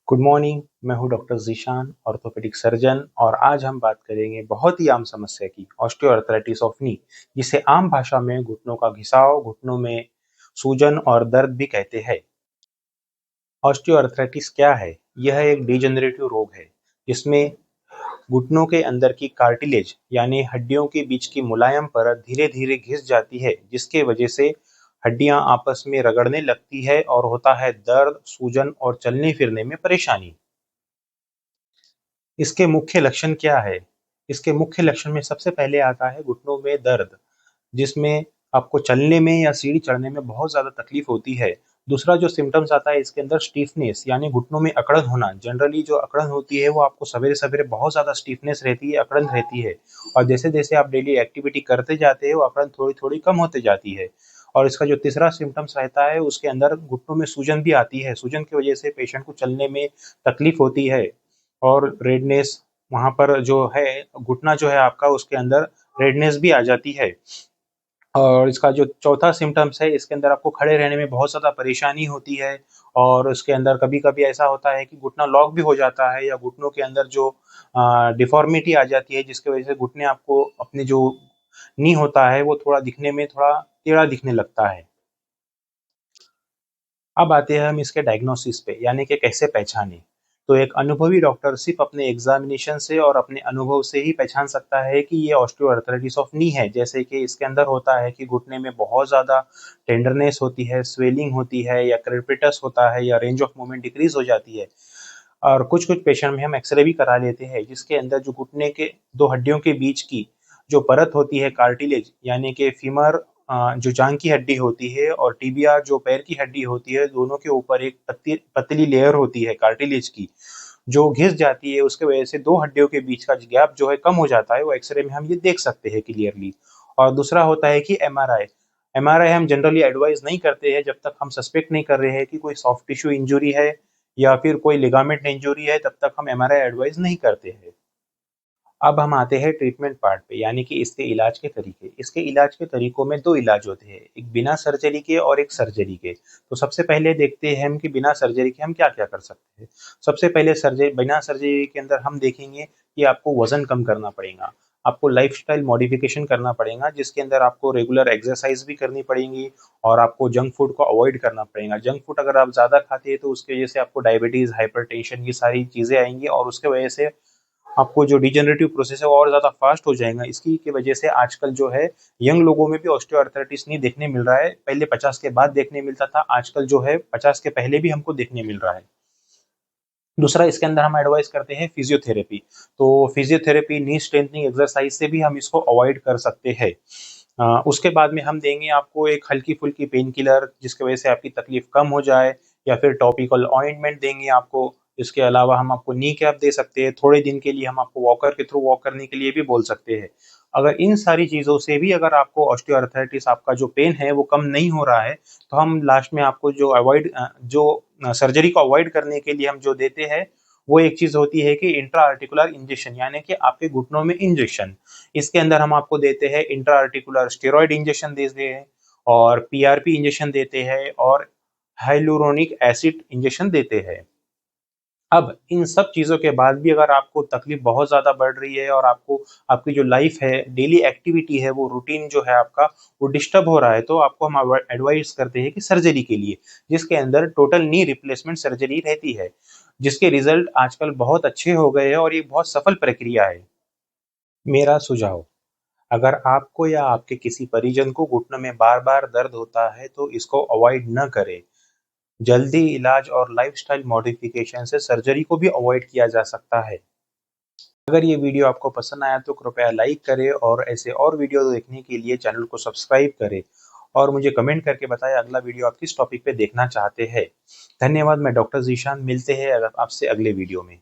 Good morning. मैं हूं doctor Zeeshan, orthopaedic surgeon. और आज हम बात करेंगे बहुत ही आम समस्या की, ऑस्टियोआर्थराइटिस ऑफ नी, जिसे आम भाषा में घुटनों का घिसाव, घुटनों में सूजन और दर्द भी कहते हैं। ऑस्टियोआर्थराइटिस क्या है? यह एक डिजेनरेटिव रोग है जिसमें घुटनों के अंदर की कार्टिलेज यानी हड्डियों के बीच की मुलायम परत धीरे धीरे घिस जाती है, जिसके वजह से हड्डियां आपस में रगड़ने लगती है और होता है दर्द, सूजन और चलने फिरने में परेशानी। इसके मुख्य लक्षण क्या है? इसके मुख्य लक्षण में सबसे पहले आता है घुटनों में दर्द, जिसमें आपको चलने में या सीढ़ी चढ़ने में बहुत ज़्यादा तकलीफ होती है। दूसरा जो सिम्पटम्स आता है इसके अंदर स्टिफनेस यानी घुटनों में अकड़न होना। जनरली जो अकड़न होती है वो आपको सवेरे-सवेरे बहुत ज़्यादा स्टिफनेस रहती है, अकड़न रहती है, और जैसे-जैसे आप डेली एक्टिविटी करते जाते हो, अकड़न थोड़ी-थोड़ी कम होते जाती है। और इसका जो तीसरा सिम्पटम्स रहता है उसके अंदर घुटनों में सूजन भी आती है। सूजन की वजह से पेशेंट को चलने में तकलीफ होती है और रेडनेस, वहाँ पर जो है घुटना जो है आपका, उसके अंदर रेडनेस भी आ जाती है। और इसका जो चौथा सिम्पटम्स है इसके अंदर आपको खड़े रहने में बहुत ज़्यादा परेशानी होती है, और उसके अंदर कभी-कभी ऐसा होता है कि घुटना लॉक भी हो जाता है, या घुटनों के अंदर जो डिफ़ॉर्मिटी आ जाती है, जिसकी वजह से घुटने आपको अपने जो नी होता है वो थोड़ा दिखने में थोड़ा टेढ़ा दिखने लगता है। अब आते हैं हम इसके डायग्नोसिस पे, यानी कि कैसे पहचानें। तो एक अनुभवी डॉक्टर सिर्फ अपने एग्जामिनेशन से और अपने अनुभव से ही पहचान सकता है कि ये ऑस्टियोआर्थराइटिस ऑफ नी है। जैसे कि इसके अंदर होता है कि घुटने में बहुत ज़्यादा टेंडरनेस होती है, स्वेलिंग होती है, या क्रेपिटस होता है, या रेंज ऑफ मूवमेंट डिक्रीज हो जाती है। और कुछ-कुछ पेशेंट में हम एक्स-रे भी करा लेते हैं, जिसके अंदर जो घुटने के 2 हड्डियों के बीच की जो परत होती है कार्टिलेज, यानी कि फीमर जो जांघ की हड्डी होती है, और टिबिया जो पैर की हड्डी होती है, दोनों के ऊपर एक पतली लेयर होती है कार्टिलेज की, जो घिस जाती है। उसके वजह से 2 हड्डियों के बीच का गैप जो है कम हो जाता है, वो एक्स-रे में हम ये देख सकते हैं क्लियरली। और दूसरा होता है कि एमआरआई। एमआरआई हम जनरली एडवाइस नहीं करते हैं जब तक हम सस्पेक्ट नहीं कर रहे हैं कि कोई सॉफ्ट टिश्यू इंजरी है या फिर कोई लिगामेंट इंजरी है, तब तक हम एमआरआई एडवाइस नहीं करते हैं। अब हम आते हैं ट्रीटमेंट पार्ट पे, यानी कि इसके इलाज के तरीके। इसके इलाज के तरीकों में 2 इलाज होते हैं, एक बिना सर्जरी के और एक सर्जरी के। तो सबसे पहले देखते हैं हम कि बिना सर्जरी के हम क्या-क्या कर सकते हैं। सबसे पहले बिना सर्जरी के अंदर हम देखेंगे कि आपको वज़न कम करना पड़ेगा। आपको लाइफ़स्टाइल मॉडिफ़िकेशन करना पड़ेगा, जिसके अंदर आपको रेगुलर एक्सरसाइज़ भी करनी पड़ेगी, और आपको जंक फूड को अवॉइड करना पड़ेगा। जंक फूड अगर आप ज़्यादा खाते हैं तो उसकी वजह से आपको डायबिटीज़, हाइपरटेंशन, ये सारी चीज़ें आएँगी, और उसके वजह से आपको जो डिजेनरेटिव प्रोसेस है वो और ज़्यादा फास्ट हो जाएगा। इसकी की वजह से आजकल जो है यंग लोगों में भी ऑस्टियोआर्थराइटिस नहीं देखने मिल रहा है। पहले 50 के बाद देखने मिलता था, आजकल जो है 50 के पहले भी हमको देखने मिल रहा है। दूसरा, इसके अंदर हम एडवाइस करते हैं फिजियोथेरेपी। तो फिजियोथेरेपी, नी स्ट्रेंथनिंग एक्सरसाइज से भी हम इसको अवॉइड कर सकते हैं। उसके बाद में हम देंगे आपको एक हल्की-फुल्की पेन किलर, जिसकी वजह से आपकी तकलीफ कम हो जाए, या फिर टॉपिकल ऑइंटमेंट देंगे आपको। इसके अलावा हम आपको नी कैप दे सकते हैं, थोड़े दिन के लिए हम आपको वॉकर के थ्रू वॉक करने के लिए भी बोल सकते हैं। अगर इन सारी चीज़ों से भी अगर आपको ऑस्टियोआर्थराइटिस, आपका जो पेन है वो कम नहीं हो रहा है, तो हम लास्ट में आपको जो सर्जरी को अवॉइड करने के लिए हम जो देते हैं, वो एक चीज़ होती है कि इंट्रा आर्टिकुलर इंजेक्शन, यानी कि आपके घुटनों में इंजेक्शन। इसके अंदर हम आपको देते हैं इंट्रा आर्टिकुलर स्टेरॉइड इंजेक्शन देते हैं, और पीआरपी इंजेक्शन देते हैं, और हाइलुरोनिक एसिड इंजेक्शन देते हैं। अब इन सब चीज़ों के बाद भी अगर आपको तकलीफ बहुत ज़्यादा बढ़ रही है, और आपको आपकी जो लाइफ है, डेली एक्टिविटी है, वो रूटीन जो है आपका, वो डिस्टर्ब हो रहा है, तो आपको हम एडवाइस करते हैं कि सर्जरी के लिए, जिसके अंदर टोटल नी रिप्लेसमेंट सर्जरी रहती है, जिसके रिजल्ट आजकल बहुत अच्छे हो गए हैं, और ये बहुत सफल प्रक्रिया है। मेरा सुझाव, अगर आपको या आपके किसी परिजन को घुटनों में बार-बार दर्द होता है तो इसको अवॉइड न करें। जल्दी इलाज और लाइफस्टाइल मॉडिफिकेशन से सर्जरी को भी अवॉइड किया जा सकता है। अगर ये वीडियो आपको पसंद आया तो कृपया लाइक करें, और ऐसे और वीडियो देखने के लिए चैनल को सब्सक्राइब करें, और मुझे कमेंट करके बताएं अगला वीडियो आप किस टॉपिक पे देखना चाहते हैं। धन्यवाद। मैं डॉक्टर ज़ीशान, मिलते हैं आपसे अगले वीडियो में।